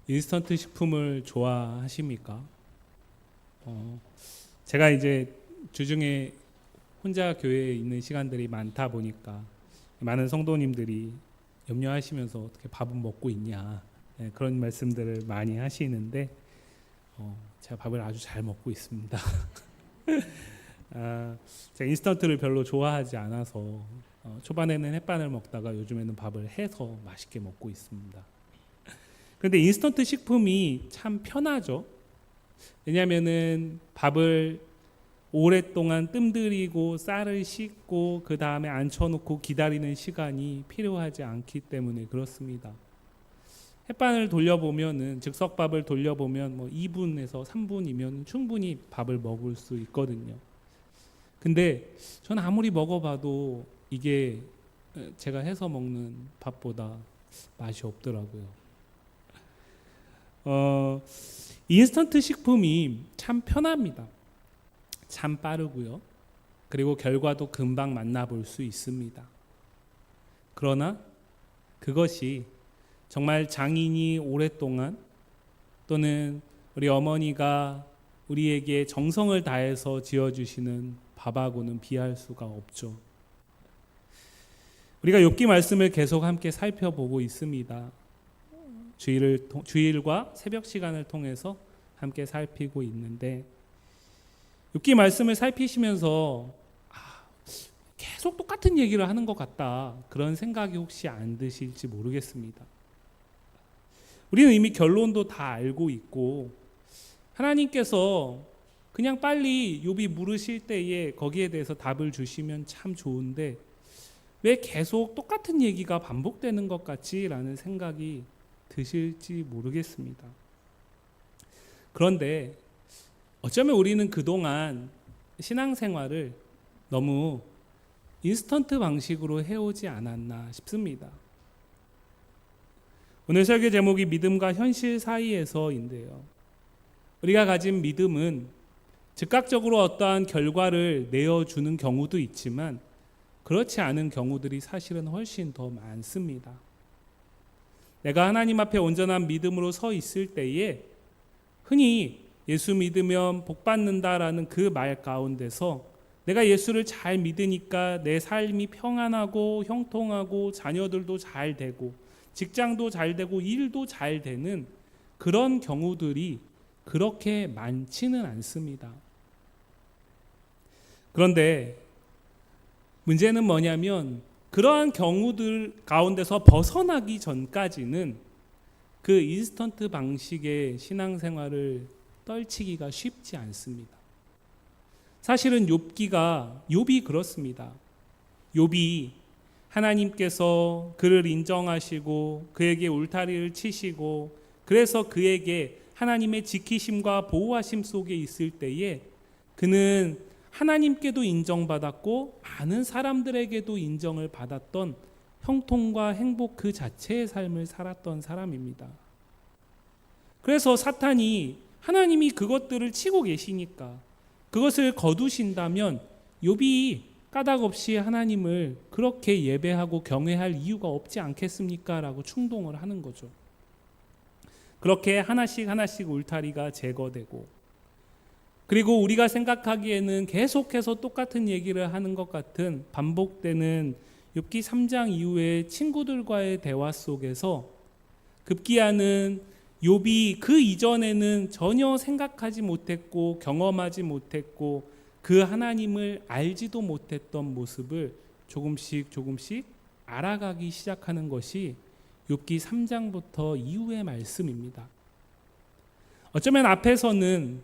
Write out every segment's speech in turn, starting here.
인스턴트 식품을 좋아하십니까? 제가 이제 주중에 혼자 교회에 있는 시간들이 많다 보니까 많은 성도님들이 염려하시면서 어떻게 밥은 먹고 있냐, 그런 말씀들을 많이 하시는데 제가 밥을 아주 잘 먹고 있습니다. 제가 인스턴트를 별로 좋아하지 않아서 초반에는 햇반을 먹다가 요즘에는 밥을 해서 맛있게 먹고 있습니다. 그런데 인스턴트 식품이 참 편하죠. 왜냐하면은 밥을 오랫동안 뜸들이고 쌀을 씻고 그 다음에 앉혀놓고 기다리는 시간이 필요하지 않기 때문에 그렇습니다. 햇반을 돌려보면은 즉석밥을 돌려보면 뭐 2분에서 3분이면 충분히 밥을 먹을 수 있거든요. 근데 저는 아무리 먹어봐도 이게 제가 해서 먹는 밥보다 맛이 없더라고요. 인스턴트 식품이 참 편합니다. 참 빠르고요. 그리고 결과도 금방 만나볼 수 있습니다. 그러나 그것이 정말 장인이 오랫동안 또는 우리 어머니가 우리에게 정성을 다해서 지어주시는 밥하고는 비할 수가 없죠. 우리가 욥기 말씀을 계속 함께 살펴보고 있습니다. 주일과 새벽 시간을 통해서 함께 살피고 있는데 욥기 말씀을 살피시면서 계속 똑같은 얘기를 하는 것 같다, 그런 생각이 혹시 안 드실지 모르겠습니다. 우리는 이미 결론도 다 알고 있고 하나님께서 그냥 빨리 욥이 물으실 때에 거기에 대해서 답을 주시면 참 좋은데 왜 계속 똑같은 얘기가 반복되는 것 같지라는 생각이 드실지 모르겠습니다. 그런데 어쩌면 우리는 그동안 신앙생활을 너무 인스턴트 방식으로 해오지 않았나 싶습니다. 오늘 설교 제목이 믿음과 현실 사이에서인데요. 우리가 가진 믿음은 즉각적으로 어떠한 결과를 내어주는 경우도 있지만 그렇지 않은 경우들이 사실은 훨씬 더 많습니다. 내가 하나님 앞에 온전한 믿음으로 서 있을 때에 흔히 예수 믿으면 복 받는다라는 그 말 가운데서 내가 예수를 잘 믿으니까 내 삶이 평안하고 형통하고 자녀들도 잘 되고 직장도 잘 되고 일도 잘 되는 그런 경우들이 그렇게 많지는 않습니다. 그런데 문제는 뭐냐면 그러한 경우들 가운데서 벗어나기 전까지는 그 인스턴트 방식의 신앙생활을 떨치기가 쉽지 않습니다. 사실은 욥이 그렇습니다. 욥이 하나님께서 그를 인정하시고 그에게 울타리를 치시고 그래서 그에게 하나님의 지키심과 보호하심 속에 있을 때에 그는 하나님께도 인정받았고 많은 사람들에게도 인정을 받았던 형통과 행복 그 자체의 삶을 살았던 사람입니다. 그래서 사탄이 하나님이 그것들을 치고 계시니까 그것을 거두신다면 욥이 까닭없이 하나님을 그렇게 예배하고 경외할 이유가 없지 않겠습니까? 라고 충동을 하는 거죠. 그렇게 하나씩 울타리가 제거되고 그리고 우리가 생각하기에는 계속해서 똑같은 얘기를 하는 것 같은 반복되는 욥기 3장 이후의 친구들과의 대화 속에서 급기야는 욥이 그 이전에는 전혀 생각하지 못했고 경험하지 못했고 그 하나님을 알지도 못했던 모습을 조금씩 알아가기 시작하는 것이 욥기 3장부터 이후의 말씀입니다. 어쩌면 앞에서는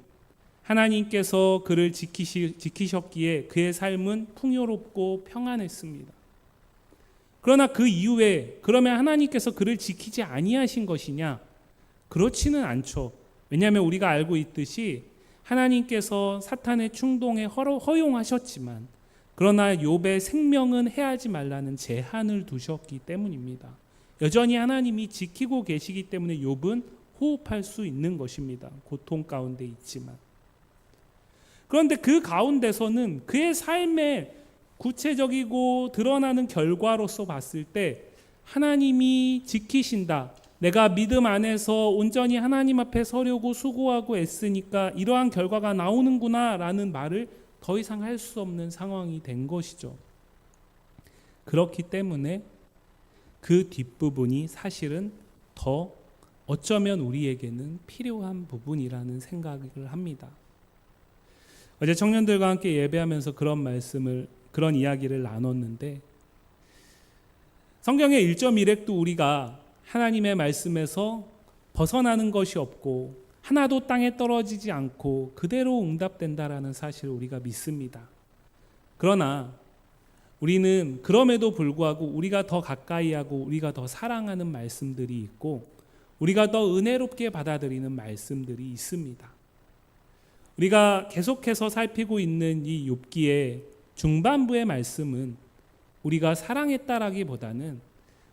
하나님께서 그를 지키셨기에 그의 삶은 풍요롭고 평안했습니다. 그러나 그 이후에 그러면 하나님께서 그를 지키지 아니하신 것이냐? 그렇지는 않죠. 왜냐하면 우리가 알고 있듯이 하나님께서 사탄의 충동에 허용하셨지만 그러나 욥의 생명은 해하지 말라는 제한을 두셨기 때문입니다. 여전히 하나님이 지키고 계시기 때문에 욥은 호흡할 수 있는 것입니다. 고통 가운데 있지만. 그런데 그 가운데서는 그의 삶의 구체적이고 드러나는 결과로서 봤을 때 하나님이 지키신다, 내가 믿음 안에서 온전히 하나님 앞에 서려고 수고하고 애쓰니까 이러한 결과가 나오는구나 라는 말을 더 이상 할 수 없는 상황이 된 것이죠. 그렇기 때문에 그 뒷부분이 사실은 더 어쩌면 우리에게는 필요한 부분이라는 생각을 합니다. 어제 청년들과 함께 예배하면서 그런 이야기를 나눴는데, 성경의 1.1핵도 우리가 하나님의 말씀에서 벗어나는 것이 없고 하나도 땅에 떨어지지 않고 그대로 응답된다라는 사실을 우리가 믿습니다. 그러나 우리는 그럼에도 불구하고 우리가 더 가까이 하고 우리가 더 사랑하는 말씀들이 있고 우리가 더 은혜롭게 받아들이는 말씀들이 있습니다. 우리가 계속해서 살피고 있는 이 욥기의 중반부의 말씀은 우리가 사랑했다라기보다는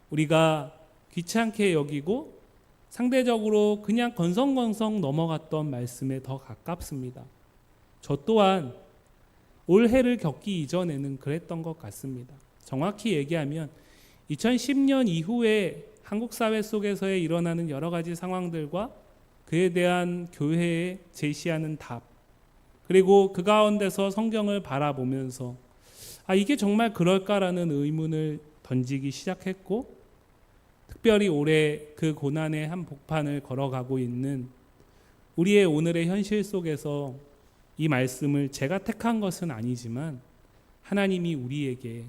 우리가 귀찮게 여기고 상대적으로 그냥 건성건성 넘어갔던 말씀에 더 가깝습니다. 저 또한 올해를 겪기 이전에는 그랬던 것 같습니다. 정확히 얘기하면 2010년 이후에 한국 사회 속에서의 일어나는 여러 가지 상황들과 그에 대한 교회에 제시하는 답, 그리고 그 가운데서 성경을 바라보면서 이게 정말 그럴까라는 의문을 던지기 시작했고, 특별히 올해 그 고난의 한 복판을 걸어가고 있는 우리의 오늘의 현실 속에서 이 말씀을 제가 택한 것은 아니지만 하나님이 우리에게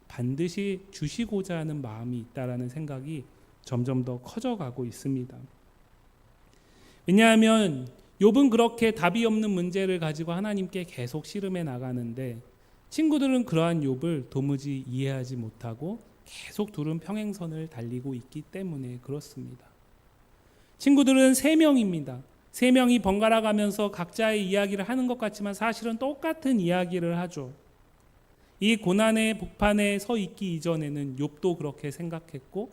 반드시 주시고자 하는 마음이 있다라는 생각이 점점 더 커져가고 있습니다. 왜냐하면 욥은 그렇게 답이 없는 문제를 가지고 하나님께 계속 씨름해 나가는데, 친구들은 그러한 욥을 도무지 이해하지 못하고 계속 둘은 평행선을 달리고 있기 때문에 그렇습니다. 친구들은 3명입니다. 3명이 번갈아 가면서 각자의 이야기를 하는 것 같지만 사실은 똑같은 이야기를 하죠. 이 고난의 복판에 서 있기 이전에는 욥도 그렇게 생각했고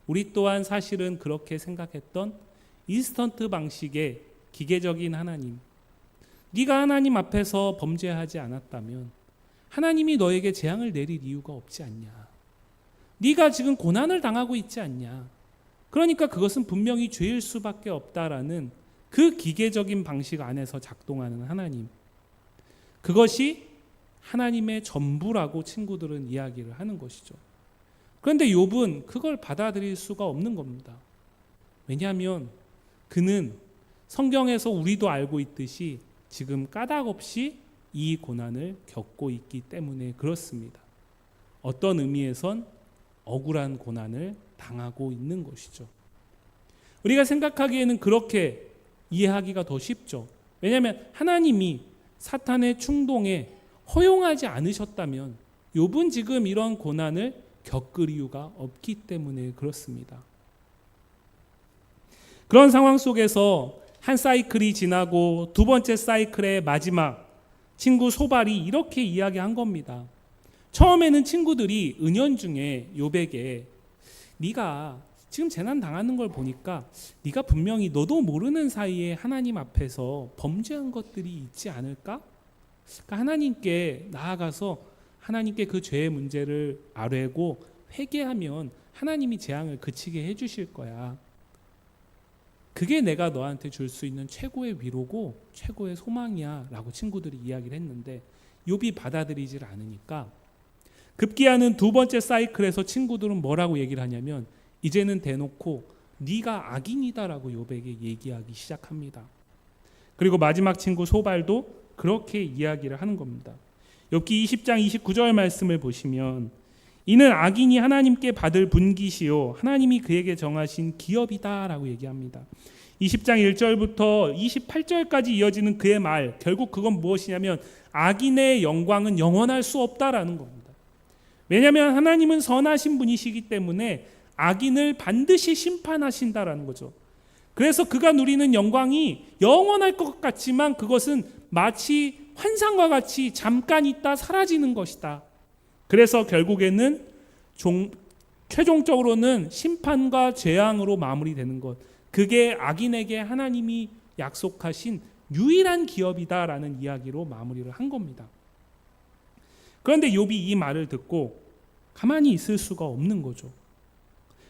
우리 또한 사실은 그렇게 생각했던 인스턴트 방식의 기계적인 하나님, 네가 하나님 앞에서 범죄하지 않았다면 하나님이 너에게 재앙을 내릴 이유가 없지 않냐, 네가 지금 고난을 당하고 있지 않냐, 그러니까 그것은 분명히 죄일 수밖에 없다라는 그 기계적인 방식 안에서 작동하는 하나님, 그것이 하나님의 전부라고 친구들은 이야기를 하는 것이죠. 그런데 욥은 그걸 받아들일 수가 없는 겁니다. 왜냐하면 그는 성경에서 우리도 알고 있듯이 지금 까닭없이 이 고난을 겪고 있기 때문에 그렇습니다. 어떤 의미에선 억울한 고난을 당하고 있는 것이죠. 우리가 생각하기에는 그렇게 이해하기가 더 쉽죠. 왜냐하면 하나님이 사탄의 충동에 허용하지 않으셨다면 욥은 지금 이런 고난을 겪을 이유가 없기 때문에 그렇습니다. 그런 상황 속에서 한 사이클이 지나고 두 번째 사이클의 마지막, 친구 소발이 이렇게 이야기한 겁니다. 처음에는 친구들이 은연중에 욥에게 네가 지금 재난 당하는 걸 보니까 네가 분명히 너도 모르는 사이에 하나님 앞에서 범죄한 것들이 있지 않을까? 그러니까 하나님께 나아가서 하나님께 그 죄의 문제를 아뢰고 회개하면 하나님이 재앙을 그치게 해주실 거야. 그게 내가 너한테 줄 수 있는 최고의 위로고 최고의 소망이야 라고 친구들이 이야기를 했는데 욥이 받아들이질 않으니까 급기야는 두 번째 사이클에서 친구들은 뭐라고 얘기를 하냐면 이제는 대놓고 네가 악인이다라고 욥에게 얘기하기 시작합니다. 그리고 마지막 친구 소발도 그렇게 이야기를 하는 겁니다. 욥기 20장 29절 말씀을 보시면 이는 악인이 하나님께 받을 분깃이요 하나님이 그에게 정하신 기업이다 라고 얘기합니다. 20장 1절부터 28절까지 이어지는 그의 말, 결국 그건 무엇이냐면 악인의 영광은 영원할 수 없다라는 겁니다. 왜냐하면 하나님은 선하신 분이시기 때문에 악인을 반드시 심판하신다라는 거죠. 그래서 그가 누리는 영광이 영원할 것 같지만 그것은 마치 환상과 같이 잠깐 있다 사라지는 것이다. 그래서 결국에는 최종적으로는 심판과 재앙으로 마무리되는 것, 그게 악인에게 하나님이 약속하신 유일한 기업이다라는 이야기로 마무리를 한 겁니다. 그런데 욥이 이 말을 듣고 가만히 있을 수가 없는 거죠.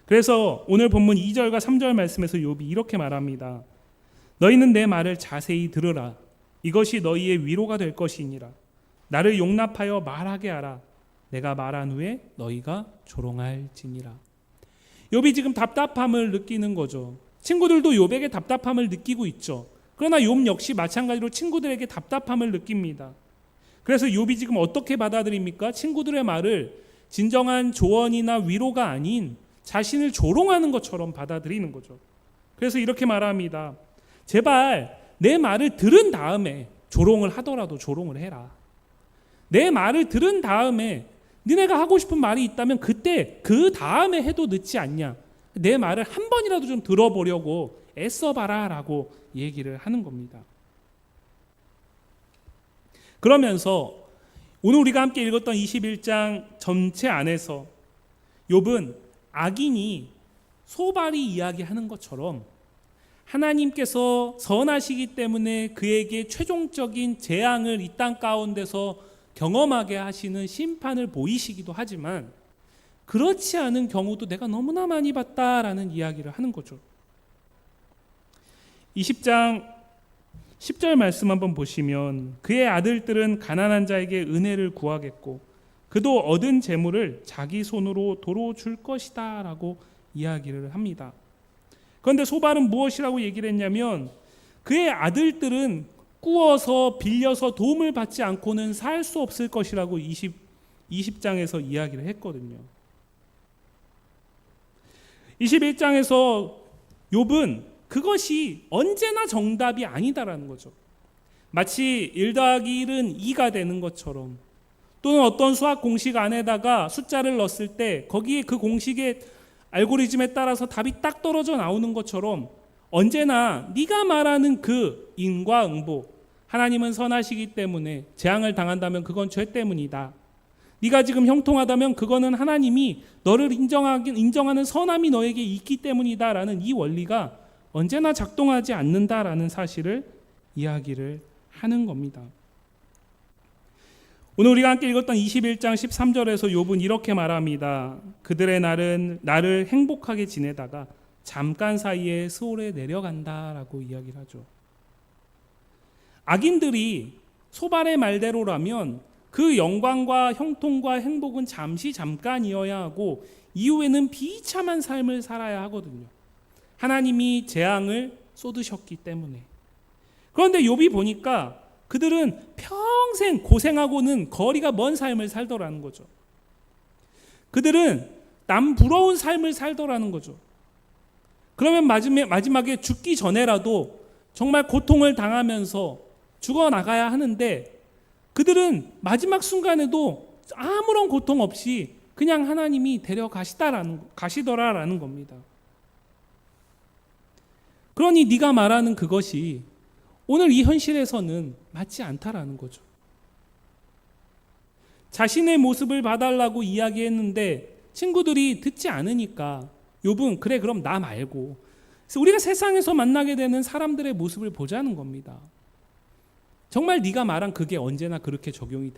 그래서 오늘 본문 2절과 3절 말씀에서 욥이 이렇게 말합니다. 너희는 내 말을 자세히 들으라. 이것이 너희의 위로가 될 것이니라. 나를 용납하여 말하게 하라. 내가 말한 후에 너희가 조롱할지니라. 욥이 지금 답답함을 느끼는 거죠. 친구들도 욥에게 답답함을 느끼고 있죠. 그러나 욥 역시 마찬가지로 친구들에게 답답함을 느낍니다. 그래서 욥이 지금 어떻게 받아들입니까? 친구들의 말을 진정한 조언이나 위로가 아닌 자신을 조롱하는 것처럼 받아들이는 거죠. 그래서 이렇게 말합니다. 제발 내 말을 들은 다음에 조롱을 하더라도 조롱을 해라. 내 말을 들은 다음에 니네가 하고 싶은 말이 있다면 그때 그 다음에 해도 늦지 않냐. 내 말을 한 번이라도 좀 들어보려고 애써봐라 라고 얘기를 하는 겁니다. 그러면서 오늘 우리가 함께 읽었던 21장 전체 안에서 욥은 악인이 소발이 이야기하는 것처럼 하나님께서 선하시기 때문에 그에게 최종적인 재앙을 이 땅 가운데서 경험하게 하시는 심판을 보이시기도 하지만 그렇지 않은 경우도 내가 너무나 많이 봤다라는 이야기를 하는 거죠. 20장 10절 말씀 한번 보시면 그의 아들들은 가난한 자에게 은혜를 구하겠고 그도 얻은 재물을 자기 손으로 도로 줄 것이다 라고 이야기를 합니다. 그런데 소발은 무엇이라고 얘기를 했냐면 그의 아들들은 꾸어서 빌려서 도움을 받지 않고는 살 수 없을 것이라고 20장에서 이야기를 했거든요. 21장에서 욥은 그것이 언제나 정답이 아니다라는 거죠. 마치 1 더하기 1은 2가 되는 것처럼 또는 어떤 수학 공식 안에다가 숫자를 넣었을 때 거기에 그 공식의 알고리즘에 따라서 답이 딱 떨어져 나오는 것처럼 언제나 네가 말하는 그 인과 응보, 하나님은 선하시기 때문에 재앙을 당한다면 그건 죄 때문이다. 네가 지금 형통하다면 그거는 하나님이 너를 인정하는 선함이 너에게 있기 때문이다라는 이 원리가 언제나 작동하지 않는다라는 사실을 이야기를 하는 겁니다. 오늘 우리가 함께 읽었던 21장 13절에서 욥은 이렇게 말합니다. 그들의 날은 나를 행복하게 지내다가 잠깐 사이에 수월에 내려간다라고 이야기를 하죠. 악인들이 소발의 말대로라면 그 영광과 형통과 행복은 잠시 잠깐이어야 하고 이후에는 비참한 삶을 살아야 하거든요. 하나님이 재앙을 쏟으셨기 때문에. 그런데 욥이 보니까 그들은 평생 고생하고는 거리가 먼 삶을 살더라는 거죠. 그들은 남 부러운 삶을 살더라는 거죠. 그러면 마지막에 죽기 전에라도 정말 고통을 당하면서 죽어나가야 하는데 그들은 마지막 순간에도 아무런 고통 없이 그냥 하나님이 가시더라라는 겁니다. 그러니 네가 말하는 그것이 오늘 이 현실에서는 맞지 않다라는 거죠. 자신의 모습을 봐달라고 이야기했는데 친구들이 듣지 않으니까 욥은 그래 그럼 나 말고 우리가 세상에서 만나게 되는 사람들의 모습을 보자는 겁니다. 정말 네가 말한 그게 언제나 그렇게 적용이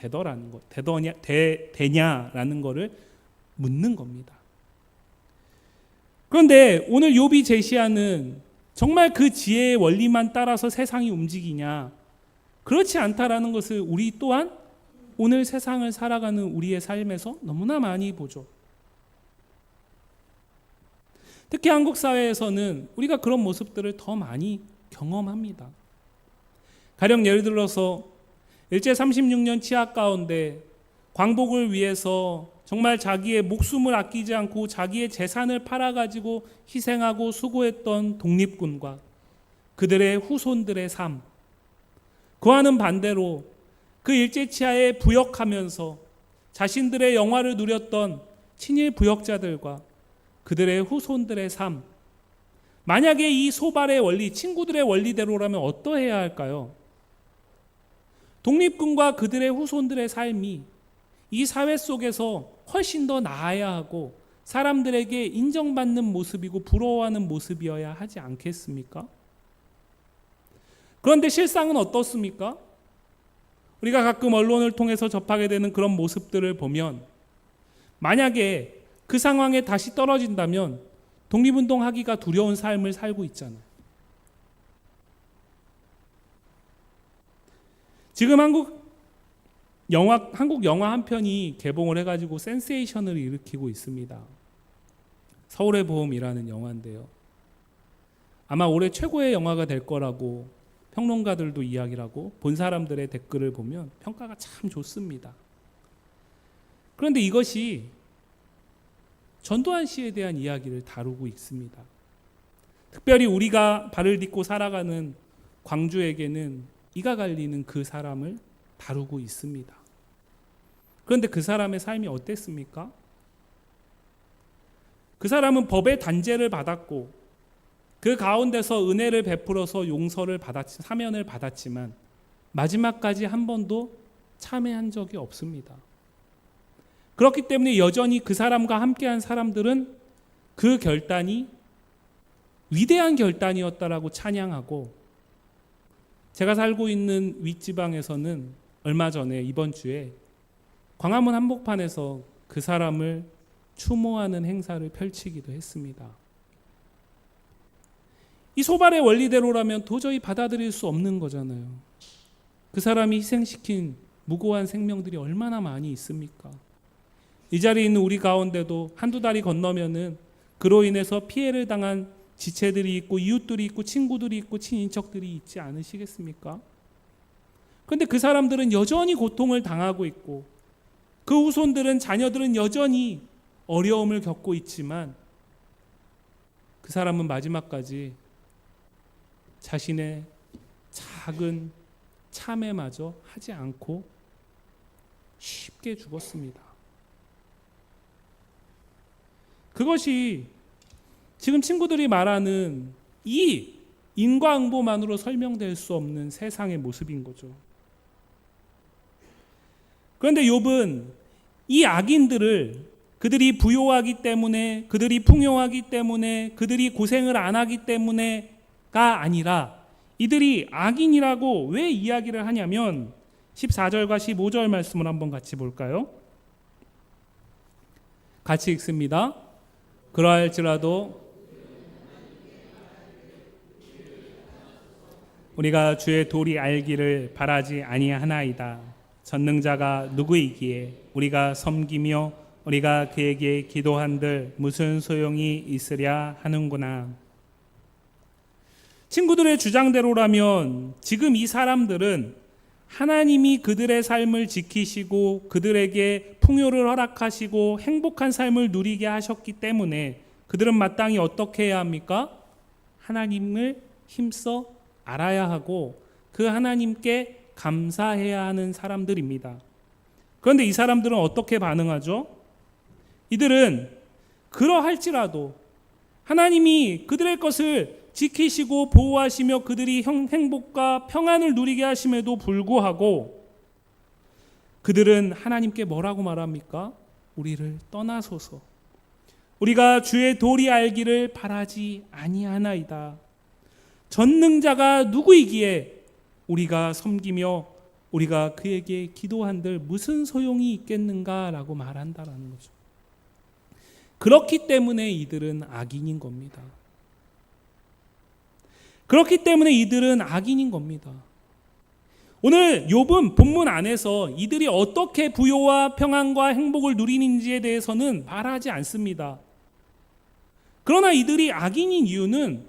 되냐라는 거를 묻는 겁니다. 그런데 오늘 욥이 제시하는 정말 그 지혜의 원리만 따라서 세상이 움직이냐? 그렇지 않다라는 것을 우리 또한 오늘 세상을 살아가는 우리의 삶에서 너무나 많이 보죠. 특히 한국 사회에서는 우리가 그런 모습들을 더 많이 경험합니다. 가령 예를 들어서 일제 36년 치하 가운데 광복을 위해서 정말 자기의 목숨을 아끼지 않고 자기의 재산을 팔아가지고 희생하고 수고했던 독립군과 그들의 후손들의 삶, 그와는 반대로 그 일제 치하에 부역하면서 자신들의 영화를 누렸던 친일 부역자들과 그들의 후손들의 삶, 만약에 이 소발의 원리, 친구들의 원리대로라면 어떠해야 할까요? 독립군과 그들의 후손들의 삶이 이 사회 속에서 훨씬 더 나아야 하고 사람들에게 인정받는 모습이고 부러워하는 모습이어야 하지 않겠습니까? 그런데 실상은 어떻습니까? 우리가 가끔 언론을 통해서 접하게 되는 그런 모습들을 보면 만약에 그 상황에 다시 떨어진다면 독립운동하기가 두려운 삶을 살고 있잖아요. 지금 한국 영화 한 편이 개봉을 해가지고 센세이션을 일으키고 있습니다. 서울의 봄이라는 영화인데요. 아마 올해 최고의 영화가 될 거라고 평론가들도 이야기를 하고 본 사람들의 댓글을 보면 평가가 참 좋습니다. 그런데 이것이 전두환 씨에 대한 이야기를 다루고 있습니다. 특별히 우리가 발을 딛고 살아가는 광주에게는 이가 갈리는 그 사람을 다루고 있습니다. 그런데 그 사람의 삶이 어땠습니까? 그 사람은 법의 단죄를 받았고 그 가운데서 은혜를 베풀어서 용서를 사면을 받았지만 마지막까지 한 번도 참회한 적이 없습니다. 그렇기 때문에 여전히 그 사람과 함께한 사람들은 그 결단이 위대한 결단이었다라고 찬양하고, 제가 살고 있는 윗지방에서는 얼마 전에 이번 주에 광화문 한복판에서 그 사람을 추모하는 행사를 펼치기도 했습니다. 이 소발의 원리대로라면 도저히 받아들일 수 없는 거잖아요. 그 사람이 희생시킨 무고한 생명들이 얼마나 많이 있습니까? 이 자리에 있는 우리 가운데도 한두 달이 건너면은 그로 인해서 피해를 당한 지체들이 있고 이웃들이 있고 친구들이 있고 친인척들이 있지 않으시겠습니까? 그런데 그 사람들은 여전히 고통을 당하고 있고 그 후손들은, 자녀들은 여전히 어려움을 겪고 있지만 그 사람은 마지막까지 자신의 작은 참회마저 하지 않고 쉽게 죽었습니다. 그것이 지금 친구들이 말하는 이 인과응보만으로 설명될 수 없는 세상의 모습인 거죠. 그런데 욥은 이 악인들을, 그들이 부요하기 때문에, 그들이 풍요하기 때문에, 그들이 고생을 안 하기 때문에가 아니라 이들이 악인이라고 왜 이야기를 하냐면 14절과 15절 말씀을 한번 같이 볼까요? 같이 읽습니다. 그러할지라도 우리가 주의 도리 알기를 바라지 아니하나이다. 전능자가 누구이기에 우리가 섬기며 우리가 그에게 기도한들 무슨 소용이 있으랴 하는구나. 친구들의 주장대로라면 지금 이 사람들은 하나님이 그들의 삶을 지키시고 그들에게 풍요를 허락하시고 행복한 삶을 누리게 하셨기 때문에 그들은 마땅히 어떻게 해야 합니까? 하나님을 힘써 알아야 하고 그 하나님께 감사해야 하는 사람들입니다. 그런데 이 사람들은 어떻게 반응하죠? 이들은 그러할지라도 하나님이 그들의 것을 지키시고 보호하시며 그들이 행복과 평안을 누리게 하심에도 불구하고 그들은 하나님께 뭐라고 말합니까? 우리를 떠나소서. 우리가 주의 도리 알기를 바라지 아니하나이다. 전능자가 누구이기에 우리가 섬기며 우리가 그에게 기도한들 무슨 소용이 있겠는가라고 말한다라는 거죠. 그렇기 때문에 이들은 악인인 겁니다. 그렇기 때문에 이들은 악인인 겁니다. 오늘 욥은 본문 안에서 이들이 어떻게 부요와 평안과 행복을 누리는지에 대해서는 말하지 않습니다. 그러나 이들이 악인인 이유는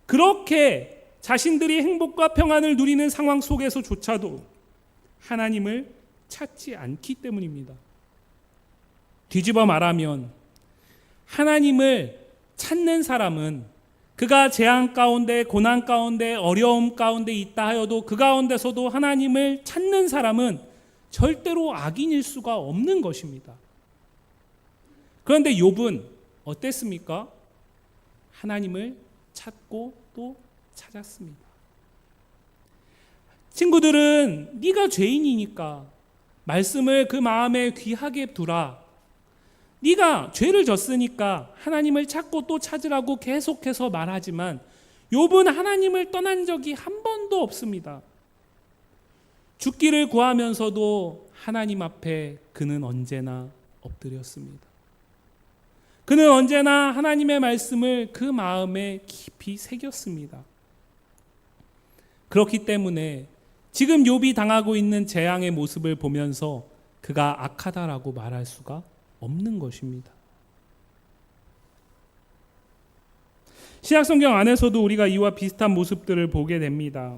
그렇게 자신들이 행복과 평안을 누리는 상황 속에서조차도 하나님을 찾지 않기 때문입니다. 뒤집어 말하면 하나님을 찾는 사람은 그가 재앙 가운데, 고난 가운데, 어려움 가운데 있다 하여도 그 가운데서도 하나님을 찾는 사람은 절대로 악인일 수가 없는 것입니다. 그런데 욥은 어땠습니까? 하나님을 찾고 또 찾았습니다. 친구들은 네가 죄인이니까 말씀을 그 마음에 귀하게 두라. 네가 죄를 졌으니까 하나님을 찾고 또 찾으라고 계속해서 말하지만 욥은 하나님을 떠난 적이 한 번도 없습니다. 죽기를 구하면서도 하나님 앞에 그는 언제나 엎드렸습니다. 그는 언제나 하나님의 말씀을 그 마음에 깊이 새겼습니다. 그렇기 때문에 지금 욥이 당하고 있는 재앙의 모습을 보면서 그가 악하다라고 말할 수가 없는 것입니다. 신약성경 안에서도 우리가 이와 비슷한 모습들을 보게 됩니다.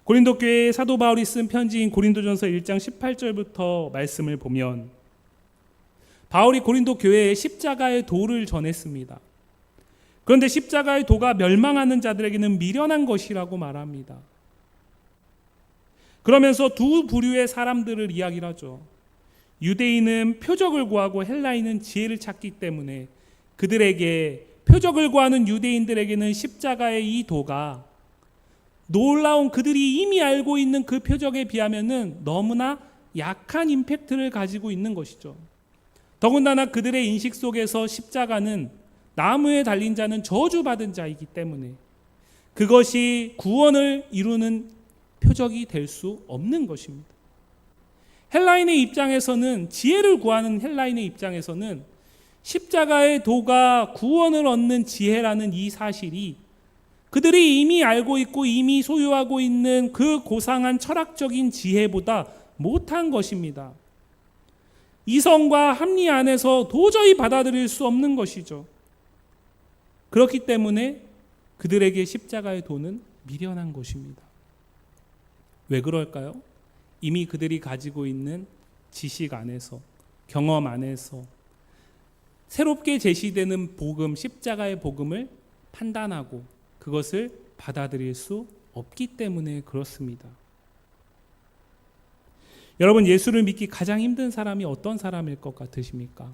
고린도 교회의 사도 바울이 쓴 편지인 고린도전서 1장 18절부터 말씀을 보면 바울이 고린도 교회에 십자가의 도를 전했습니다. 그런데 십자가의 도가 멸망하는 자들에게는 미련한 것이라고 말합니다. 그러면서 두 부류의 사람들을 이야기를 하죠. 유대인은 표적을 구하고 헬라인은 지혜를 찾기 때문에 그들에게 표적을 구하는 유대인들에게는 십자가의 이 도가 놀라운 그들이 이미 알고 있는 그 표적에 비하면은 너무나 약한 임팩트를 가지고 있는 것이죠. 더군다나 그들의 인식 속에서 십자가는 나무에 달린 자는 저주받은 자이기 때문에 그것이 구원을 이루는 표적이 될 수 없는 것입니다. 헬라인의 입장에서는 지혜를 구하는 헬라인의 입장에서는 십자가의 도가 구원을 얻는 지혜라는 이 사실이 그들이 이미 알고 있고 이미 소유하고 있는 그 고상한 철학적인 지혜보다 못한 것입니다. 이성과 합리 안에서 도저히 받아들일 수 없는 것이죠. 그렇기 때문에 그들에게 십자가의 도는 미련한 것입니다. 왜 그럴까요? 이미 그들이 가지고 있는 지식 안에서, 경험 안에서 새롭게 제시되는 복음, 십자가의 복음을 판단하고 그것을 받아들일 수 없기 때문에 그렇습니다. 여러분, 예수를 믿기 가장 힘든 사람이 어떤 사람일 것 같으십니까?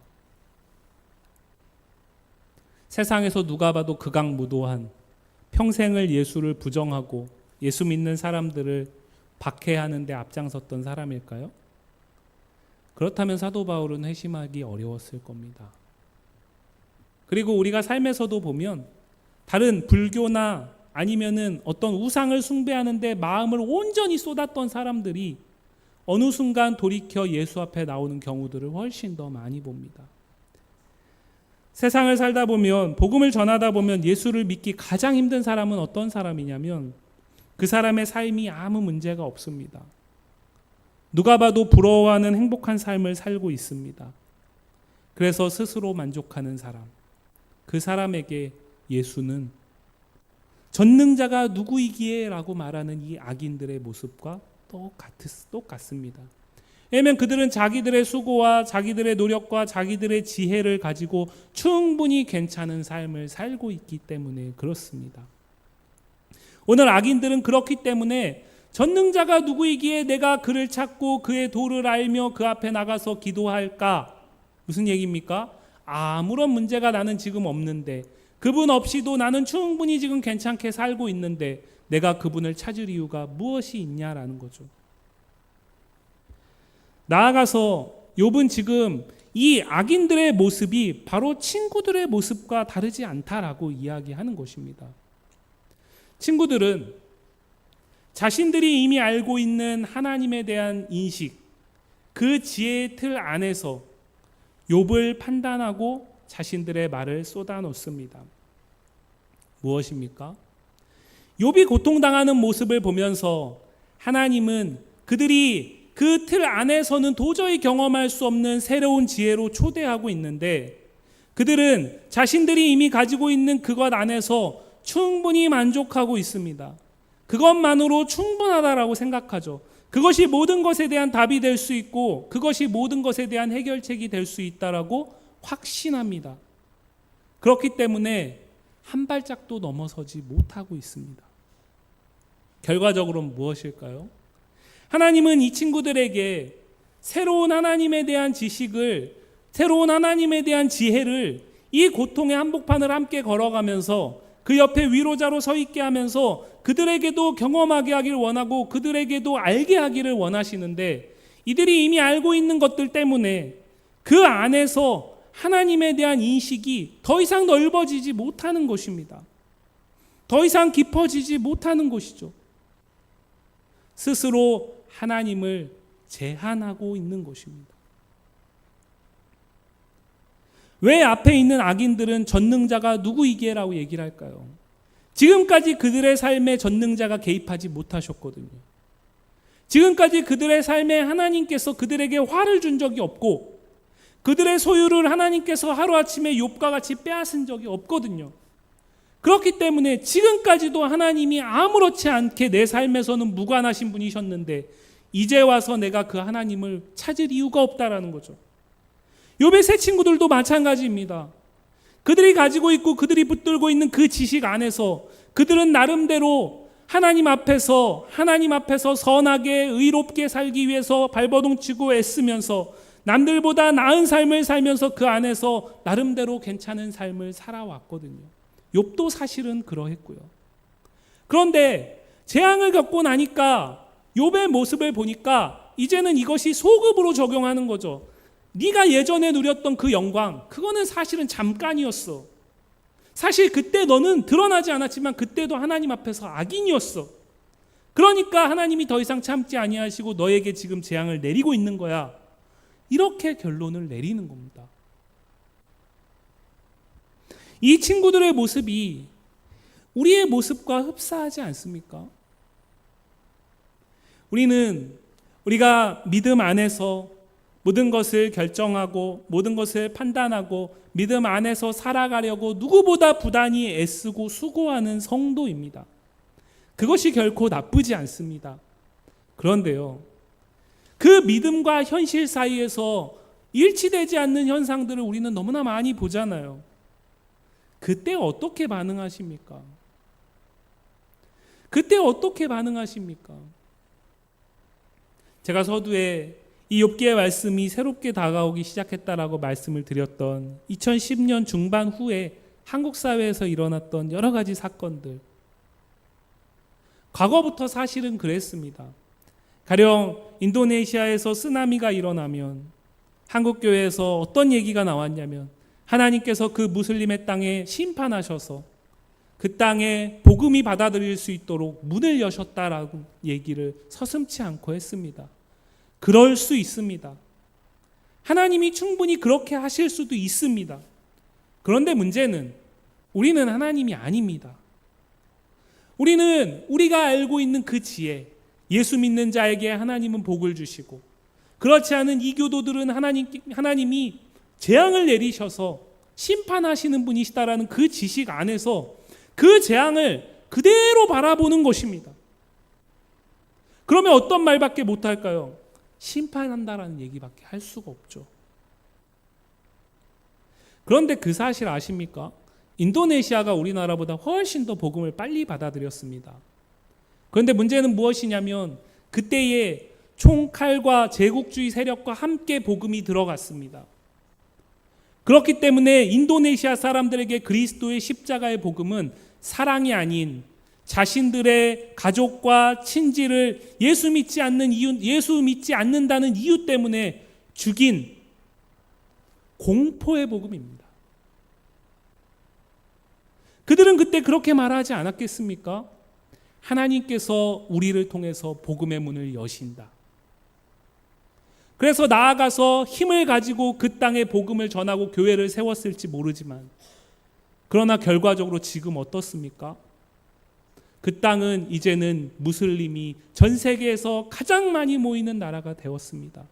세상에서 누가 봐도 극악무도한, 평생을 예수를 부정하고 예수 믿는 사람들을 박해하는 데 앞장섰던 사람일까요? 그렇다면 사도 바울은 회심하기 어려웠을 겁니다. 그리고 우리가 삶에서도 보면 다른 불교나 아니면은 어떤 우상을 숭배하는 데 마음을 온전히 쏟았던 사람들이 어느 순간 돌이켜 예수 앞에 나오는 경우들을 훨씬 더 많이 봅니다. 세상을 살다 보면, 복음을 전하다 보면 예수를 믿기 가장 힘든 사람은 어떤 사람이냐면 그 사람의 삶이 아무 문제가 없습니다. 누가 봐도 부러워하는 행복한 삶을 살고 있습니다. 그래서 스스로 만족하는 사람, 그 사람에게 예수는 전능자가 누구이기에 라고 말하는 이 악인들의 모습과 똑같습니다. 왜냐하면 그들은 자기들의 수고와 자기들의 노력과 자기들의 지혜를 가지고 충분히 괜찮은 삶을 살고 있기 때문에 그렇습니다. 오늘 악인들은 그렇기 때문에 전능자가 누구이기에 내가 그를 찾고 그의 도를 알며 그 앞에 나가서 기도할까? 무슨 얘기입니까? 아무런 문제가 나는 지금 없는데, 그분 없이도 나는 충분히 지금 괜찮게 살고 있는데 내가 그분을 찾을 이유가 무엇이 있냐라는 거죠. 나아가서 욥은 지금 이 악인들의 모습이 바로 친구들의 모습과 다르지 않다라고 이야기하는 것입니다. 친구들은 자신들이 이미 알고 있는 하나님에 대한 인식, 그 지혜의 틀 안에서 욥을 판단하고 자신들의 말을 쏟아놓습니다. 무엇입니까? 욥이 고통당하는 모습을 보면서 하나님은 그들이 그 틀 안에서는 도저히 경험할 수 없는 새로운 지혜로 초대하고 있는데 그들은 자신들이 이미 가지고 있는 그것 안에서 충분히 만족하고 있습니다. 그것만으로 충분하다라고 생각하죠. 그것이 모든 것에 대한 답이 될 수 있고 그것이 모든 것에 대한 해결책이 될 수 있다라고 확신합니다. 그렇기 때문에 한 발짝도 넘어서지 못하고 있습니다. 결과적으로는 무엇일까요? 하나님은 이 친구들에게 새로운 하나님에 대한 지식을, 새로운 하나님에 대한 지혜를 이 고통의 한복판을 함께 걸어가면서 그 옆에 위로자로 서 있게 하면서 그들에게도 경험하게 하기를 원하고 그들에게도 알게 하기를 원하시는데 이들이 이미 알고 있는 것들 때문에 그 안에서 하나님에 대한 인식이 더 이상 넓어지지 못하는 것입니다. 더 이상 깊어지지 못하는 것이죠. 스스로 하나님을 제한하고 있는 것입니다. 왜 앞에 있는 악인들은 전능자가 누구이게라고 얘기를 할까요? 지금까지 그들의 삶에 전능자가 개입하지 못하셨거든요. 지금까지 그들의 삶에 하나님께서 그들에게 화를 준 적이 없고 그들의 소유를 하나님께서 하루아침에 욥과 같이 빼앗은 적이 없거든요. 그렇기 때문에 지금까지도 하나님이 아무렇지 않게 내 삶에서는 무관하신 분이셨는데 이제 와서 내가 그 하나님을 찾을 이유가 없다라는 거죠. 욥의 세 친구들도 마찬가지입니다. 그들이 가지고 있고 그들이 붙들고 있는 그 지식 안에서 그들은 나름대로 하나님 앞에서 선하게 의롭게 살기 위해서 발버둥치고 애쓰면서 남들보다 나은 삶을 살면서 그 안에서 나름대로 괜찮은 삶을 살아왔거든요. 욥도 사실은 그러했고요. 그런데 재앙을 겪고 나니까 욥의 모습을 보니까 이제는 이것이 소급으로 적용하는 거죠. 네가 예전에 누렸던 그 영광, 그거는 사실은 잠깐이었어. 사실 그때 너는 드러나지 않았지만 그때도 하나님 앞에서 악인이었어. 그러니까 하나님이 더 이상 참지 아니하시고 너에게 지금 재앙을 내리고 있는 거야. 이렇게 결론을 내리는 겁니다. 이 친구들의 모습이 우리의 모습과 흡사하지 않습니까? 우리가 믿음 안에서 모든 것을 결정하고 모든 것을 판단하고 믿음 안에서 살아가려고 누구보다 부단히 애쓰고 수고하는 성도입니다. 그것이 결코 나쁘지 않습니다. 그런데요, 그 믿음과 현실 사이에서 일치되지 않는 현상들을 우리는 너무나 많이 보잖아요. 그때 어떻게 반응하십니까? 그때 어떻게 반응하십니까? 제가 서두에 이 욥기의 말씀이 새롭게 다가오기 시작했다라고 말씀을 드렸던 2010년 중반 후에 한국 사회에서 일어났던 여러 가지 사건들, 과거부터 사실은 그랬습니다. 가령 인도네시아에서 쓰나미가 일어나면 한국 교회에서 어떤 얘기가 나왔냐면 하나님께서 그 무슬림의 땅에 심판하셔서 그 땅에 복음이 받아들일 수 있도록 문을 여셨다라고 얘기를 서슴지 않고 했습니다. 그럴 수 있습니다. 하나님이 충분히 그렇게 하실 수도 있습니다. 그런데 문제는 우리는 하나님이 아닙니다. 우리가 알고 있는 그 지혜, 예수 믿는 자에게 하나님은 복을 주시고 그렇지 않은 이교도들은 하나님이 재앙을 내리셔서 심판하시는 분이시다라는 그 지식 안에서 그 재앙을 그대로 바라보는 것입니다. 그러면 어떤 말밖에 못할까요? 심판한다라는 얘기밖에 할 수가 없죠. 그런데 그 사실 아십니까? 인도네시아가 우리나라보다 훨씬 더 복음을 빨리 받아들였습니다. 그런데 문제는 무엇이냐면 그때에 총칼과 제국주의 세력과 함께 복음이 들어갔습니다. 그렇기 때문에 인도네시아 사람들에게 그리스도의 십자가의 복음은 사랑이 아닌 자신들의 가족과 친지를 예수 믿지 않는다는 이유 때문에 죽인 공포의 복음입니다. 그들은 그때 그렇게 말하지 않았겠습니까? 하나님께서 우리를 통해서 복음의 문을 여신다. 그래서 나아가서 힘을 가지고 그 땅에 복음을 전하고 교회를 세웠을지 모르지만 그러나 결과적으로 지금 어떻습니까? 그 땅은 이제는 무슬림이 전 세계에서 가장 많이 모이는 나라가 되었습니다.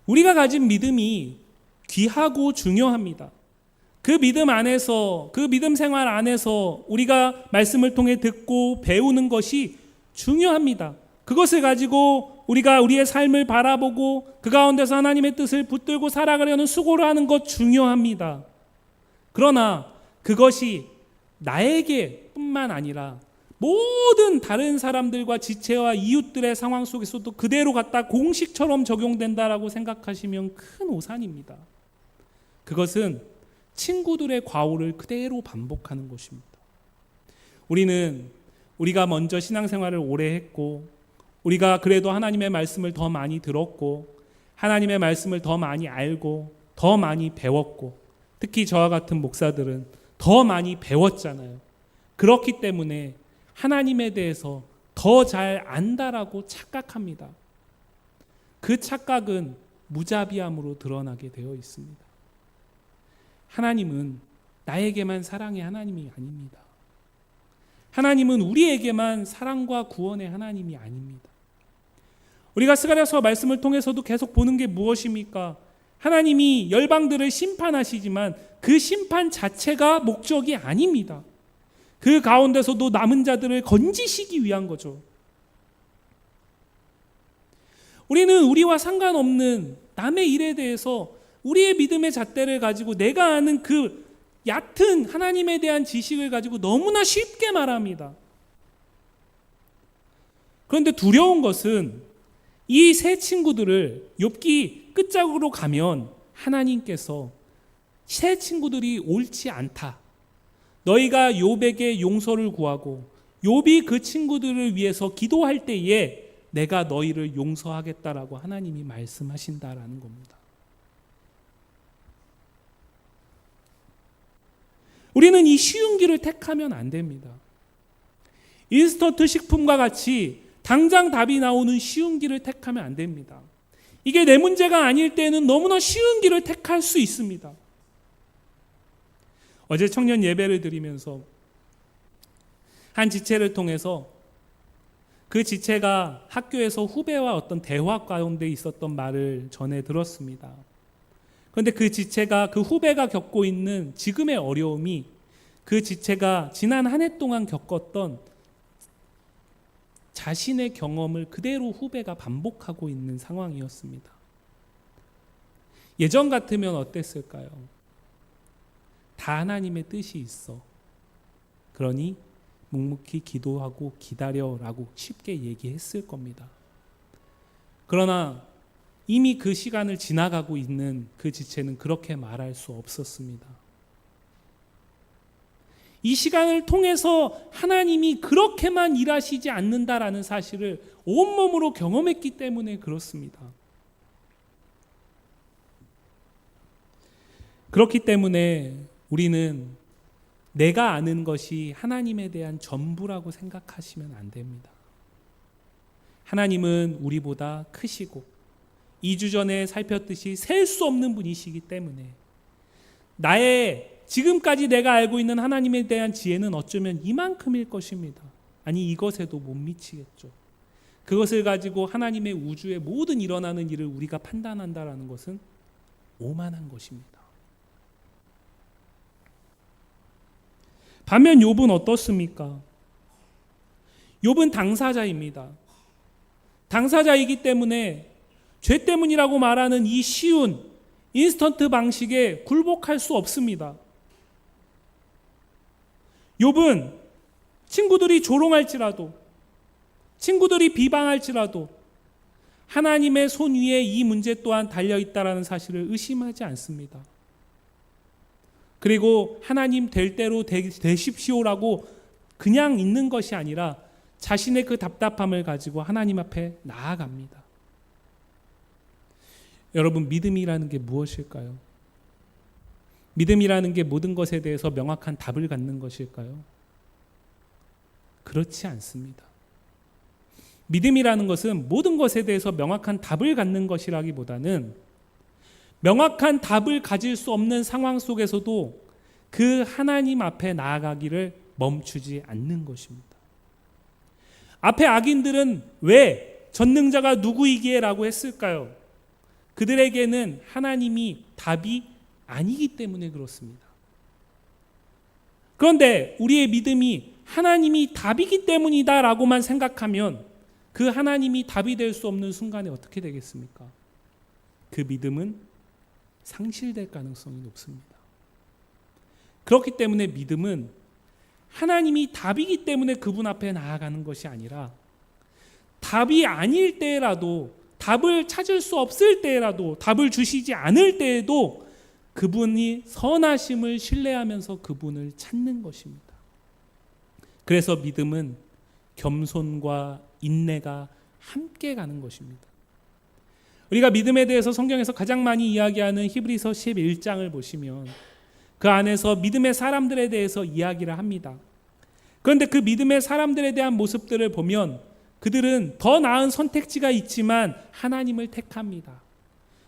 우리가 가진 믿음이 귀하고 중요합니다. 그 믿음 안에서, 그 믿음 생활 안에서 우리가 말씀을 통해 듣고 배우는 것이 중요합니다. 그것을 가지고 우리가 우리의 삶을 바라보고 그 가운데서 하나님의 뜻을 붙들고 살아가려는 수고를 하는 것 중요합니다. 그러나 그것이 나에게 뿐만 아니라 모든 다른 사람들과 지체와 이웃들의 상황 속에서도 그대로 갖다 공식처럼 적용된다라고 생각하시면 큰 오산입니다. 그것은 친구들의 과오를 그대로 반복하는 것입니다. 우리가 먼저 신앙생활을 오래 했고 우리가 그래도 하나님의 말씀을 더 많이 들었고 하나님의 말씀을 더 많이 알고 더 많이 배웠고 특히 저와 같은 목사들은 더 많이 배웠잖아요. 그렇기 때문에 하나님에 대해서 더 잘 안다라고 착각합니다. 그 착각은 무자비함으로 드러나게 되어 있습니다. 하나님은 나에게만 사랑의 하나님이 아닙니다. 하나님은 우리에게만 사랑과 구원의 하나님이 아닙니다. 우리가 스가랴서 말씀을 통해서도 계속 보는 게 무엇입니까? 하나님이 열방들을 심판하시지만 그 심판 자체가 목적이 아닙니다. 그 가운데서도 남은 자들을 건지시기 위한 거죠. 우리는 우리와 상관없는 남의 일에 대해서 우리의 믿음의 잣대를 가지고 내가 아는 그 얕은 하나님에 대한 지식을 가지고 너무나 쉽게 말합니다. 그런데 두려운 것은 이 세 친구들을 욥기 끝자락으로 가면 하나님께서 세 친구들이 옳지 않다. 너희가 욥에게 용서를 구하고 욥이 그 친구들을 위해서 기도할 때에 내가 너희를 용서하겠다라고 하나님이 말씀하신다라는 겁니다. 우리는 이 쉬운 길을 택하면 안 됩니다. 인스턴트 식품과 같이 당장 답이 나오는 쉬운 길을 택하면 안 됩니다. 이게 내 문제가 아닐 때는 너무나 쉬운 길을 택할 수 있습니다. 어제 청년 예배를 드리면서 한 지체를 통해서 그 지체가 학교에서 후배와 어떤 대화 가운데 있었던 말을 전해 들었습니다. 그런데 그 지체가 그 후배가 겪고 있는 지금의 어려움이 그 지체가 지난 한 해 동안 겪었던 자신의 경험을 그대로 후배가 반복하고 있는 상황이었습니다. 예전 같으면 어땠을까요? 다 하나님의 뜻이 있어. 그러니 묵묵히 기도하고 기다려라고 쉽게 얘기했을 겁니다. 그러나 이미 그 시간을 지나가고 있는 그 지체는 그렇게 말할 수 없었습니다. 이 시간을 통해서 하나님이 그렇게만 일하시지 않는다라는 사실을 온몸으로 경험했기 때문에 그렇습니다. 그렇기 때문에 우리는 내가 아는 것이 하나님에 대한 전부라고 생각하시면 안 됩니다. 하나님은 우리보다 크시고 2주 전에 살폈듯이 셀 수 없는 분이시기 때문에 나의 지금까지 내가 알고 있는 하나님에 대한 지혜는 어쩌면 이만큼일 것입니다. 아니 이것에도 못 미치겠죠. 그것을 가지고 하나님의 우주의 모든 일어나는 일을 우리가 판단한다라는 것은 오만한 것입니다. 반면 욥은 어떻습니까? 욥은 당사자입니다. 당사자이기 때문에 죄 때문이라고 말하는 이 쉬운 인스턴트 방식에 굴복할 수 없습니다. 욥은 친구들이 조롱할지라도 친구들이 비방할지라도 하나님의 손 위에 이 문제 또한 달려있다라는 사실을 의심하지 않습니다. 그리고 하나님 될 대로 되십시오라고 그냥 있는 것이 아니라 자신의 그 답답함을 가지고 하나님 앞에 나아갑니다. 여러분, 믿음이라는 게 무엇일까요? 믿음이라는 게 모든 것에 대해서 명확한 답을 갖는 것일까요? 그렇지 않습니다. 믿음이라는 것은 모든 것에 대해서 명확한 답을 갖는 것이라기보다는 명확한 답을 가질 수 없는 상황 속에서도 그 하나님 앞에 나아가기를 멈추지 않는 것입니다. 앞에 악인들은 왜 전능자가 누구이기에 라고 했을까요? 그들에게는 하나님이 답이 아니기 때문에 그렇습니다. 그런데 우리의 믿음이 하나님이 답이기 때문이다 라고만 생각하면 그 하나님이 답이 될 수 없는 순간에 어떻게 되겠습니까? 그 믿음은 상실될 가능성이 높습니다. 그렇기 때문에 믿음은 하나님이 답이기 때문에 그분 앞에 나아가는 것이 아니라 답이 아닐 때라도 답을 찾을 수 없을 때라도 답을 주시지 않을 때에도 그분이 선하심을 신뢰하면서 그분을 찾는 것입니다. 그래서 믿음은 겸손과 인내가 함께 가는 것입니다. 우리가 믿음에 대해서 성경에서 가장 많이 이야기하는 히브리서 11장을 보시면 그 안에서 믿음의 사람들에 대해서 이야기를 합니다. 그런데 그 믿음의 사람들에 대한 모습들을 보면 그들은 더 나은 선택지가 있지만 하나님을 택합니다.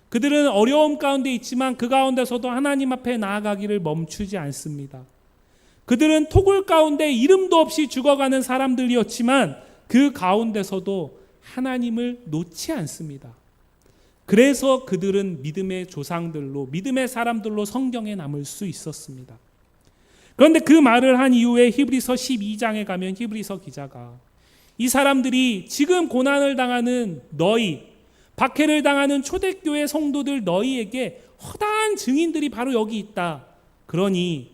그들은 어려움 가운데 있지만 그 가운데서도 하나님 앞에 나아가기를 멈추지 않습니다. 그들은 토굴 가운데 이름도 없이 죽어가는 사람들이었지만 그 가운데서도 하나님을 놓지 않습니다. 그래서 그들은 믿음의 조상들로, 믿음의 사람들로 성경에 남을 수 있었습니다. 그런데 그 말을 한 이후에 히브리서 12장에 가면 히브리서 기자가 이 사람들이 지금 고난을 당하는 너희, 박해를 당하는 초대교회 성도들 너희에게 허다한 증인들이 바로 여기 있다. 그러니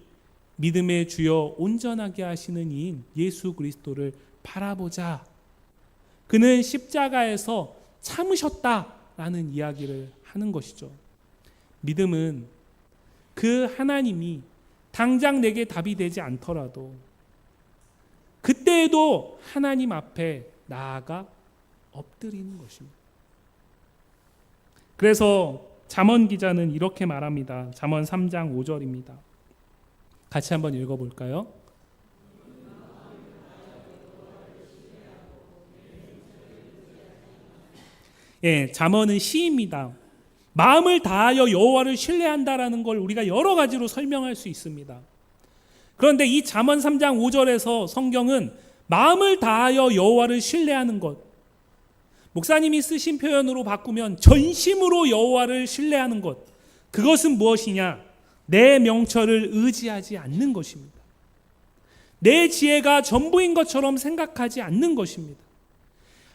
믿음의 주여 온전하게 하시는 이인 예수 그리스도를 바라보자. 그는 십자가에서 참으셨다라는 이야기를 하는 것이죠. 믿음은 그 하나님이 당장 내게 답이 되지 않더라도 그때에도 하나님 앞에 나아가 엎드리는 것입니다. 그래서 잠언 기자는 이렇게 말합니다. 잠언 3장 5절입니다. 같이 한번 읽어볼까요? 예, 잠언은 시입니다. 마음을 다하여 여호와를 신뢰한다라는 걸 우리가 여러 가지로 설명할 수 있습니다. 그런데 이 잠언 3장 5절에서 성경은 마음을 다하여 여호와를 신뢰하는 것, 목사님이 쓰신 표현으로 바꾸면 전심으로 여호와를 신뢰하는 것, 그것은 무엇이냐? 내 명철을 의지하지 않는 것입니다. 내 지혜가 전부인 것처럼 생각하지 않는 것입니다.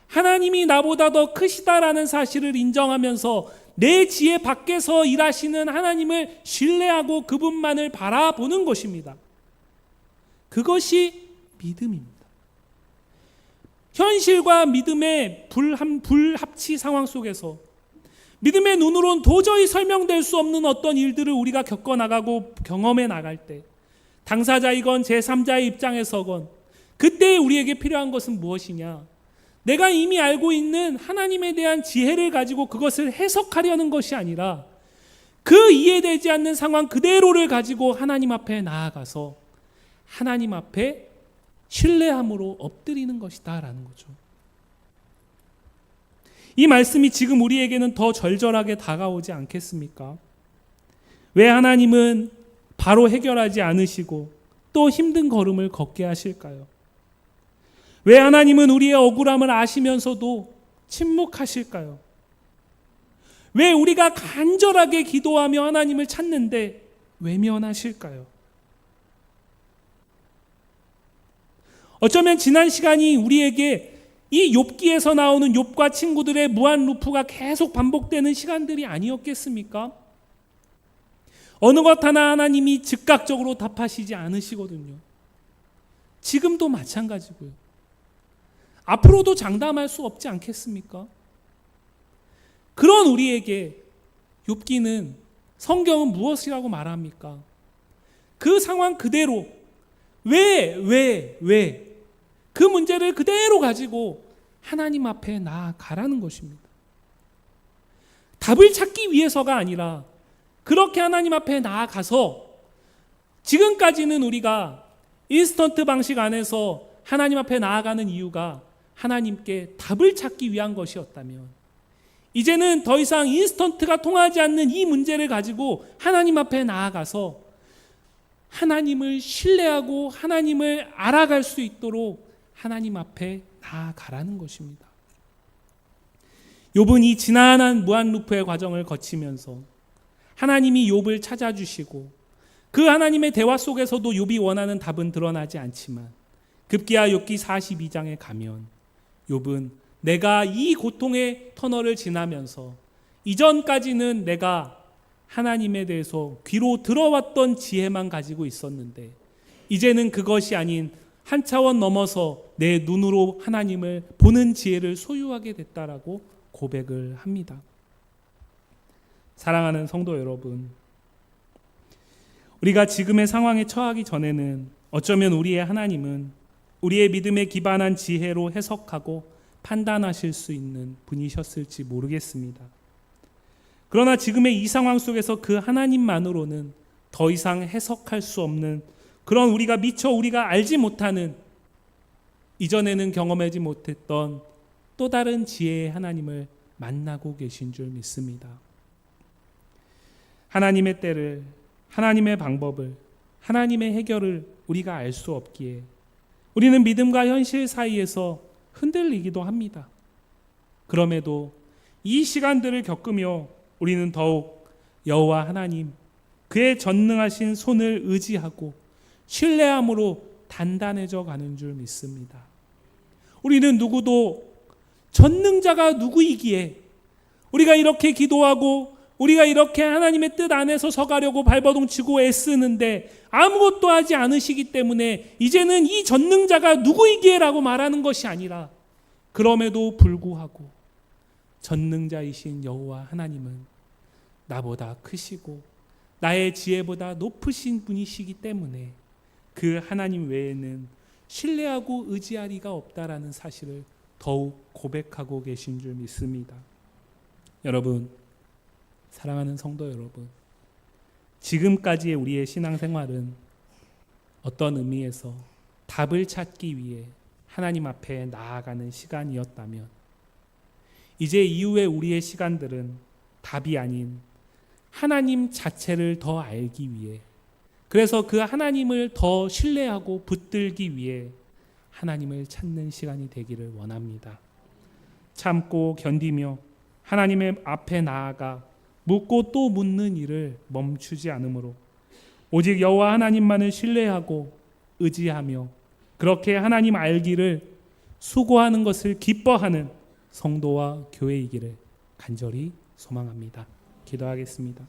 하나님이 나보다 더 크시다라는 사실을 인정하면서 내 지혜 밖에서 일하시는 하나님을 신뢰하고 그분만을 바라보는 것입니다. 그것이 믿음입니다. 현실과 믿음의 불합치 상황 속에서 믿음의 눈으로는 도저히 설명될 수 없는 어떤 일들을 우리가 겪어나가고 경험해 나갈 때, 당사자이건 제3자의 입장에서건 그때 우리에게 필요한 것은 무엇이냐? 내가 이미 알고 있는 하나님에 대한 지혜를 가지고 그것을 해석하려는 것이 아니라 그 이해되지 않는 상황 그대로를 가지고 하나님 앞에 나아가서 하나님 앞에 신뢰함으로 엎드리는 것이다 라는 거죠. 이 말씀이 지금 우리에게는 더 절절하게 다가오지 않겠습니까? 왜 하나님은 바로 해결하지 않으시고 또 힘든 걸음을 걷게 하실까요? 왜 하나님은 우리의 억울함을 아시면서도 침묵하실까요? 왜 우리가 간절하게 기도하며 하나님을 찾는데 외면하실까요? 어쩌면 지난 시간이 우리에게 이 욥기에서 나오는 욥과 친구들의 무한 루프가 계속 반복되는 시간들이 아니었겠습니까? 어느 것 하나 하나님이 즉각적으로 답하시지 않으시거든요. 지금도 마찬가지고요. 앞으로도 장담할 수 없지 않겠습니까? 그런 우리에게 욥기는, 성경은 무엇이라고 말합니까? 그 상황 그대로 왜 그 문제를 그대로 가지고 하나님 앞에 나아가라는 것입니다. 답을 찾기 위해서가 아니라 그렇게 하나님 앞에 나아가서, 지금까지는 우리가 인스턴트 방식 안에서 하나님 앞에 나아가는 이유가 하나님께 답을 찾기 위한 것이었다면, 이제는 더 이상 인스턴트가 통하지 않는 이 문제를 가지고 하나님 앞에 나아가서 하나님을 신뢰하고 하나님을 알아갈 수 있도록 하나님 앞에 나아가라는 것입니다. 욥은 이 지난한 무한 루프의 과정을 거치면서 하나님이 욥을 찾아주시고 그 하나님의 대화 속에서도 욥이 원하는 답은 드러나지 않지만 급기야 욥기 42장에 가면 욥은 내가 이 고통의 터널을 지나면서 이전까지는 내가 하나님에 대해서 귀로 들어왔던 지혜만 가지고 있었는데 이제는 그것이 아닌 한 차원 넘어서 내 눈으로 하나님을 보는 지혜를 소유하게 됐다라고 고백을 합니다. 사랑하는 성도 여러분, 우리가 지금의 상황에 처하기 전에는 어쩌면 우리의 하나님은 우리의 믿음에 기반한 지혜로 해석하고 판단하실 수 있는 분이셨을지 모르겠습니다. 그러나 지금의 이 상황 속에서 그 하나님만으로는 더 이상 해석할 수 없는 그런 우리가 미처 우리가 알지 못하는, 이전에는 경험하지 못했던 또 다른 지혜의 하나님을 만나고 계신 줄 믿습니다. 하나님의 때를, 하나님의 방법을, 하나님의 해결을 우리가 알 수 없기에 우리는 믿음과 현실 사이에서 흔들리기도 합니다. 그럼에도 이 시간들을 겪으며 우리는 더욱 여호와 하나님, 그의 전능하신 손을 의지하고 신뢰함으로 단단해져 가는 줄 믿습니다. 우리는 누구도 전능자가 누구이기에 우리가 이렇게 기도하고 우리가 이렇게 하나님의 뜻 안에서 서가려고 발버둥치고 애쓰는데 아무것도 하지 않으시기 때문에 이제는 이 전능자가 누구이기에 라고 말하는 것이 아니라, 그럼에도 불구하고 전능자이신 여호와 하나님은 나보다 크시고 나의 지혜보다 높으신 분이시기 때문에 그 하나님 외에는 신뢰하고 의지할 리가 없다라는 사실을 더욱 고백하고 계신 줄 믿습니다. 여러분, 사랑하는 성도 여러분, 지금까지의 우리의 신앙생활은 어떤 의미에서 답을 찾기 위해 하나님 앞에 나아가는 시간이었다면, 이제 이후에 우리의 시간들은 답이 아닌 하나님 자체를 더 알기 위해, 그래서 그 하나님을 더 신뢰하고 붙들기 위해 하나님을 찾는 시간이 되기를 원합니다. 참고 견디며 하나님의 앞에 나아가 묻고 또 묻는 일을 멈추지 않으므로 오직 여호와 하나님만을 신뢰하고 의지하며 그렇게 하나님 알기를 수고하는 것을 기뻐하는 성도와 교회이기를 간절히 소망합니다. 기도하겠습니다.